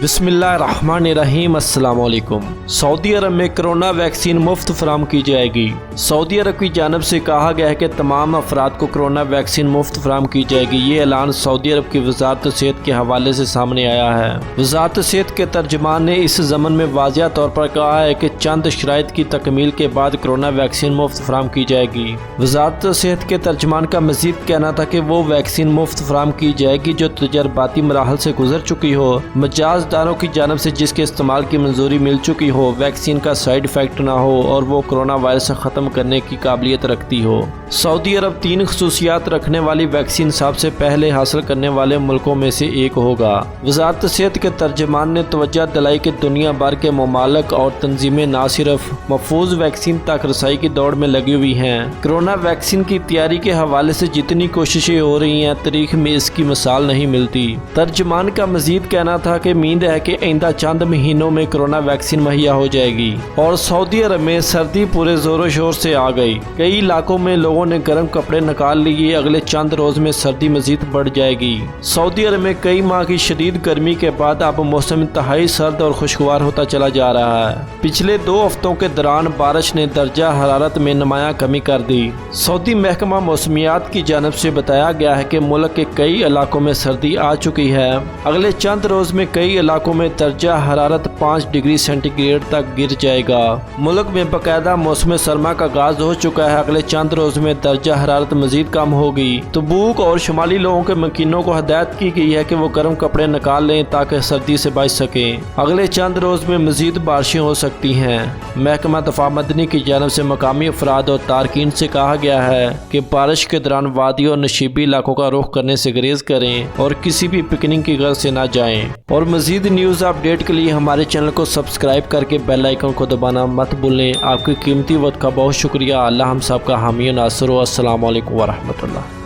بسم اللہ الرحمن الرحیم۔ السلام علیکم۔ سعودی عرب میں کرونا ویکسین مفت فراہم کی جائے گی۔ سعودی عرب کی جانب سے کہا گیا ہے کہ تمام افراد کو کرونا ویکسین مفت فراہم کی جائے گی۔ یہ اعلان سعودی عرب کی وزارت صحت کے حوالے سے سامنے آیا ہے۔ وزارت صحت کے ترجمان نے اس ضمن میں واضح طور پر کہا ہے کہ چند شرائط کی تکمیل کے بعد کرونا ویکسین مفت فراہم کی جائے گی۔ وزارت صحت کے ترجمان کا مزید کہنا تھا کہ وہ ویکسین مفت فراہم کی جائے گی جو تجرباتی مراحل سے گزر چکی ہو، مجاز داروں کی جانب سے جس کے استعمال کی منظوری مل چکی ہو، ویکسین کا سائیڈ افیکٹ نہ ہو اور وہ کرونا وائرس ختم کرنے کی قابلیت رکھتی ہو۔ سعودی عرب 3 خصوصیات رکھنے والی ویکسین سب سے پہلے حاصل کرنے والے ملکوں میں سے ایک ہوگا۔ وزارت صحت کے ترجمان نے توجہ دلائی کہ دنیا بھر کے ممالک اور تنظیمیں نہ صرف محفوظ ویکسین تک رسائی کی دوڑ میں لگی ہوئی ہیں، کرونا ویکسین کی تیاری کے حوالے سے جتنی کوششیں ہو رہی ہیں تاریخ میں اس کی مثال نہیں ملتی۔ ترجمان کا مزید کہنا تھا کہ امید ہے کہ آئندہ چند مہینوں میں کرونا ویکسین مہیا ہو جائے گی۔ اور سعودی عرب میں سردی پورے زور و شور سے آ گئی۔ کئی علاقوں میں لوگوں نے گرم کپڑے نکال لیے۔ اگلے چند روز میں سردی مزید بڑھ جائے گی۔ سعودی عرب میں کئی ماہ کی شدید گرمی کے بعد اب موسم انتہائی سرد اور خوشگوار ہوتا چلا جا رہا ہے۔ پچھلے 2 ہفتوں کے دوران بارش نے درجہ حرارت میں نمایاں کمی کر دی۔ سعودی محکمہ موسمیات کی جانب سے بتایا گیا ہے کہ ملک کے کئی علاقوں میں سردی آ چکی ہے۔ اگلے چند روز میں کئی علاقوں میں درجہ حرارت 5 ڈگری سینٹی گریڈ تک گر جائے گا۔ ملک میں باقاعدہ موسم سرما کا آغاز ہو چکا ہے۔ اگلے چند روز میں درجہ حرارت مزید کم ہوگی۔ تبوک اور شمالی لوگوں کے مکینوں کو ہدایت کی گئی ہے کہ وہ گرم کپڑے نکال لیں تاکہ سردی سے بچ سکیں۔ اگلے چند روز میں مزید بارشیں ہو سکتی ہیں۔ محکمہ دفاع مدنی کی جانب سے مقامی افراد اور تارکین سے کہا گیا ہے کہ بارش کے دوران وادی اور نشیبی علاقوں کا رخ کرنے سے گریز کریں اور کسی بھی پکنک کی غرض سے نہ جائیں۔ اور مزید نیوز اپڈیٹ کے لیے ہمارے چینل کو سبسکرائب کر کے بیل آئیکن کو دبانا مت بھولیں۔ آپ کی قیمتی وقت کا بہت شکریہ۔ اللہ ہم سب کا حامی و ناصر ہو۔ السلام علیکم ورحمۃ اللہ۔